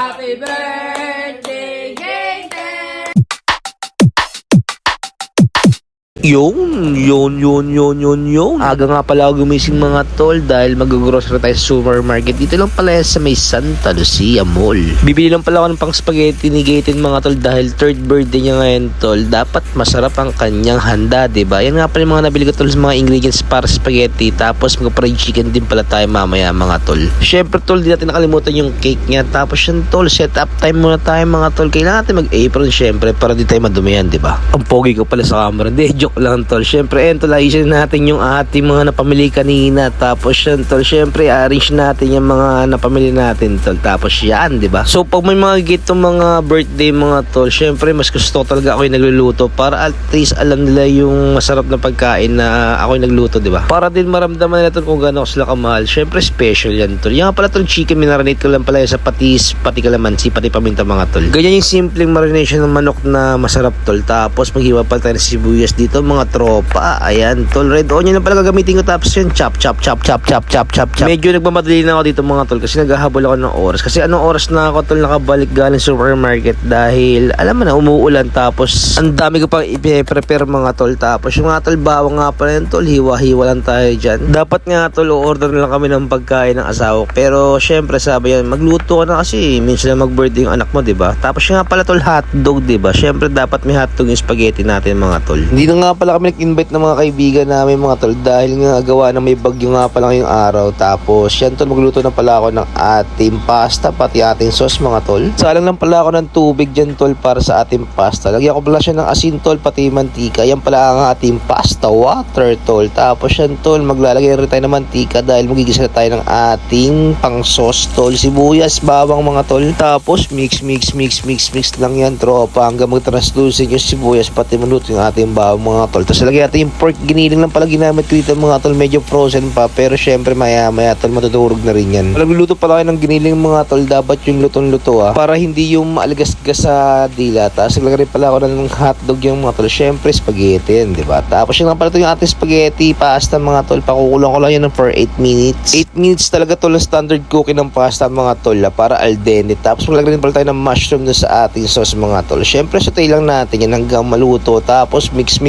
Happy birthday, Gaten! Yun. Aga nga pala ako gumising mga tol dahil mag-grocery tayo sa supermarket. Dito lang pala yan sa may Santa Lucia Mall. Bibili lang pala ako ng pang spaghetti ni Gaten mga tol dahil third birthday niya ngayon tol. Dapat masarap ang kanyang handa, diba? Yan nga pala yung mga nabili ko tol sa mga ingredients para sa spaghetti. Tapos mag-fried chicken din pala tayo mamaya mga tol. Syempre tol, di natin nakalimutan yung cake niya. Tapos yun tol, set up time muna tayo mga tol. Kailangan natin mag-apron syempre para di tayo madumihan, diba? Ang pogi ko pala sa camera. Hindi, joke lang tol. Syempre tol, ayusin natin yung ating mga napamili kanina. Tapos yan tol, syempre arrange natin yung mga napamili natin tol. Tapos yan, diba? So pag may mga gitong mga birthday mga tol, syempre mas gusto talaga ako yung nagluluto para at least alam nila yung masarap na pagkain na ako yung nagluto, diba? Para din maramdaman nila tol kung gaano sila kamahal. Syempre special yan tol. Yung nga pala tol, chicken minarinate ko lang pala sa patis, pati kalamansi, pati paminta mga tol. Ganyan yung simpleng marination ng manok na masarap tol. Tapos maghiwa pa tayo ng sibuyas dito mga tropa. Ayan tol, red onion na pala gagamitin ko. Tapos yun, chop. Medyo nagmamadali na ako dito mga tol kasi naghahabol ako ng oras. Kasi anong oras na ako tol nakabalik galing supermarket dahil alam mo na umuulan. Tapos ang dami ko pang i-prepare mga tol. Tapos yung nga tol, bawang nga pala yun tol, hiwa-hiwa lang tayo dyan. Dapat nga tol, order na lang kami ng pagkain ng asawa. Pero syempre sabi yan, magluto ka na kasi minsan na mag-birthday yung anak mo, diba? Tapos yung nga pala tol, hotdog, diba? Syempre dapat may hotdog yung spaghetti natin mga tol. Hindi na nga pala kami nag-invite ng mga kaibigan namin mga tol dahil nga gawa na may bagyo nga pala ngayong araw. Tapos yan tol, magluto na pala ako ng ating pasta pati ating sauce mga tol. Salang lang pala ako ng tubig dyan tol para sa ating pasta. Lagyan ko pala siya ng asin tol pati mantika. Yan pala ang ating pasta water tol. Tapos yan tol, maglalagay rin tayo ng mantika dahil magigisa tayo ng ating pang sauce tol. Sibuyas, bawang mga tol. Tapos mix lang yan tropa hanggang mag-translucent yung sibuyas pati maluto yung ating bawang mga tol. Tapos lagyan natin yung pork, giniling lang pala ginamit ko dito mga tol. Medyo frozen pa pero syempre maya tol matutulog na rin yan. Nagluluto pala kayo ng giniling mga tol, dapat yung lutong-luto para hindi yung maaligas-gas sa dila. Tapos naglagay rin pala ako ng hotdog yung mga tol. Syempre spaghetti yan, diba? Tapos yun nga pala ito yung ating spaghetti pasta mga tol. Pakukulang ko lang yan for 8 minutes. 8 minutes talaga tol ang standard cooking ng pasta mga tol para al dente. Tapos maglagay rin pala tayo ng mushroom dun sa ating sauce mga tol. Syempre sutay lang natin yan hanggang maluto. Tapos mix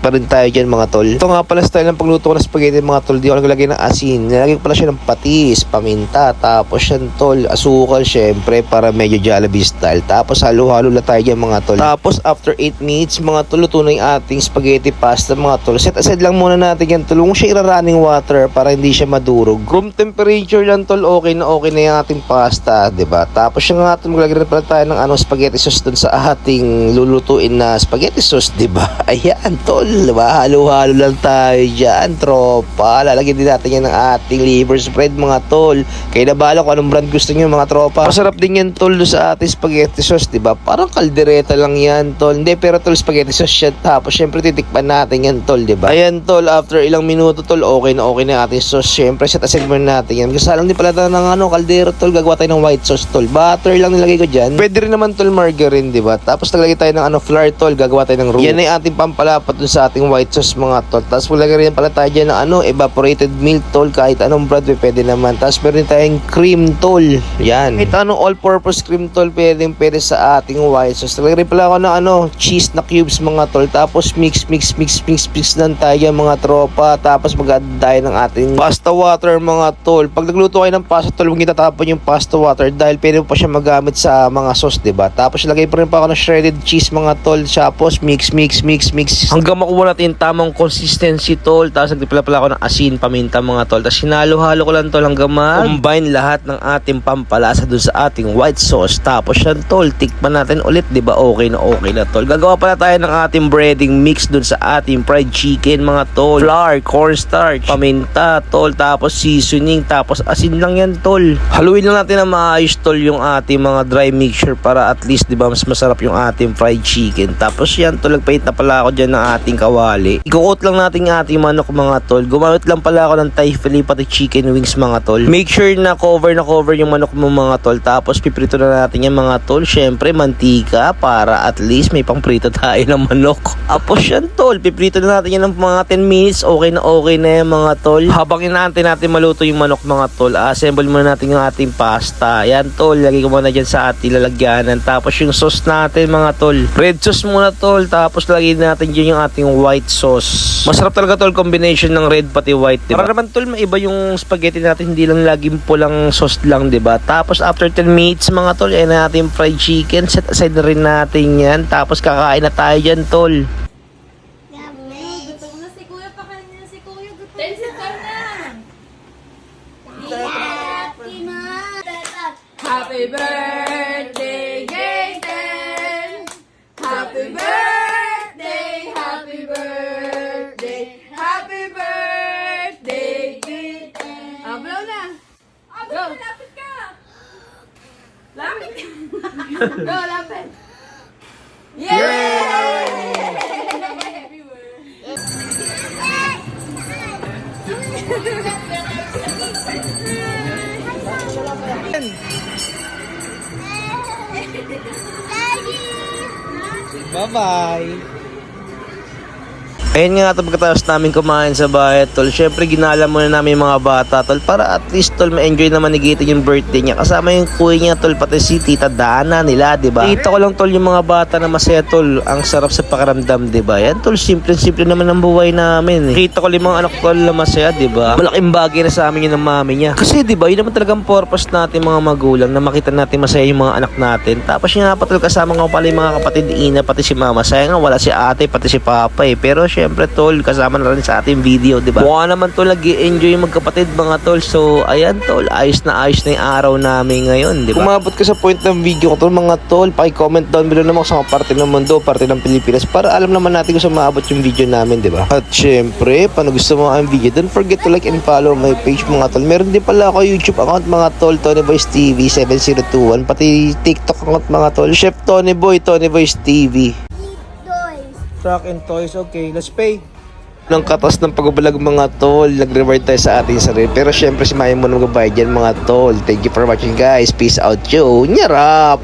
pa rin tayo dyan mga tol. Ito nga pala style ng pagluto ko ng spaghetti mga tol. Di ako naglagay ng asin. Nilagay ko pala siya ng patis, paminta. Tapos yan tol, asukal syempre para medyo Jollibee style. Tapos halo-halo lang tayo dyan mga tol. Tapos after 8 minutes mga tol, luto na yung ating spaghetti pasta mga tol. Set aside lang muna natin yan tol. Huwag siya ira-running water para hindi siya madurog. Room temperature lang tol, okay na yung ating pasta, diba? Tapos yung nga tol, maglagay rin pala tayo ng spaghetti sauce dun sa ating lulutuin na spaghetti sauce, diba? Ayan tol, diba? Halo-halo lang tayo dyan tropa. Lalagyan din natin yan ng ating liver spread mga tol. Kaya nabala kung anong brand gusto nyo mga tropa. Masarap din yan tol sa ating spaghetti sauce, diba? Parang kaldereta lang yan tol. Hindi, pero tol spaghetti sauce yan. Tapos syempre titikpan natin yan tol, diba? Ayan tol, after ilang minuto tol, okay na yung ating sauce. Syempre set aside muna natin yan. Kasalang din pala tayo ng kaldero tol. Gagawa tayo ng white sauce tol. Butter lang nilagay ko dyan. Pwede rin naman tol margarine, diba? Tapos naglagay tayo ng flour tol. Gagawa tayo ng roux. Yan ay ating pampalapat dun sa ating white sauce mga tol. Tapos maglagay rin pala tayo dyan ng evaporated milk tol. Kahit anong brand pwede naman. Tapos meron tayong cream tol. Yan. Kahit anong all-purpose cream tol pwede sa ating white sauce. Naglagay rin pala ako ng cheese na cubes mga tol. Tapos mix lang tayo mga tropa. Tapos mag-add tayo ng ating pasta water mga tol. Pag nagluto kayo ng pasta tol, huwag itatapon yung pasta water dahil pwede mo pa siya magamit sa mga sauce, diba? Tapos lagay pa rin pa ako ng shredded cheese mga tol. Tapos mix hanggang makuha natin yung tamang consistency tol. Tapos nagtipla pala ako ng asin, paminta mga tol. Tapos hinalo-halo ko lang tol hanggang combine lahat ng ating pampalasa dun sa ating white sauce. Tapos yan tol, tikman natin ulit, diba? Okay na tol. Gagawa pala tayo ng ating breading mix dun sa ating fried chicken mga tol. Flour, cornstarch, paminta tol. Tapos seasoning, tapos asin lang yan tol. Haluin lang natin na maayos tol yung ating mga dry mixture para at least diba mas masarap yung ating fried chicken. Tapos yan tol, nagpahit na pala pa ako dyan ng ating kawali. Ikuot lang natin yung ating manok mga tol. Gumamit lang pala ako ng Thai fillet pati chicken wings mga tol. Make sure na cover yung manok mo mga tol. Tapos piprito na natin yung mga tol. Syempre mantika para at least may pangprito tayo ng manok. Tapos yan tol, piprito na natin yan ng mga 10 minutes. Okay na yan mga tol. Habang inaantay natin maluto yung manok mga tol, assemble muna natin yung ating pasta. Yan tol, lagay ko muna dyan sa ating lalagyanan. Tapos yung sauce natin mga tol, red sauce muna tol. Tapos lagay natin dyan yung ating white sauce. Masarap talaga tol combination ng red pati white, diba? Para naman tol maiba yung spaghetti natin, hindi lang laging pulang sauce lang, diba? Tapos after 10 minutes mga tol, ayan na natin fried chicken. Set aside na rin natin yan. Tapos kakain na tayo dyan tol. Gutom na si Kuya, pakain na si Kuya. Tension ka na. Happy birthday, Gaten! Happy birthday, happy birthday, happy birthday, Gaten! Blow na! Go! Lapit ka! Lapit ka! Go, lapit! Yay! Bye-bye! Ayun nga ito pagkatapos namin kumain sa bahay tol. Syempre ginala muna namin yung mga bata tol para at least tol ma-enjoy naman ni Gaten yung birthday niya. Kasama yung kuya niya tol pati si Tita Dana nila, diba? Kita ko lang tol yung mga bata na masaya tol. Ang sarap sa pakiramdam, diba? Yan tol, simple naman ang buhay namin. Kita ko yung mga anak tol na masaya, diba? Malaking bagay na sa amin yun ng mami niya. Kasi diba, yun naman talagang purpose natin mga magulang na makita natin masaya yung mga anak natin. Tapos yung nga pa tol kasama nga pala yung mga kapatid Ina pati si mama. Sayang nga wala si ate pati si papa eh. Pero syempre tol, kasama na rin sa ating video, diba? Mukha naman tol, nag-i-enjoy yung magkapatid mga tol. So, ayan tol, ayos na yung araw namin ngayon, diba? Kung umabot ka sa point ng video ko tol, mga tol, paki-comment down below naman sa mga parte ng mundo, parte ng Pilipinas, para alam naman natin kung saan maabot yung video namin, diba? At syempre, paano gusto mo ang video, don't forget to like and follow my page mga tol. Meron din pala ako YouTube account mga tol, Tony Boys TV 7021, pati TikTok account mga tol, Chef Tony Boy, Tony Boys TV. Truck and toys, okay, let's pay. Nang katas ng pagbabalag mga tol, nag-reward tayo sa ating sarili. Pero syempre si Maya mo na magbabayad yan mga tol. Thank you for watching guys. Peace out yo. Nyarap!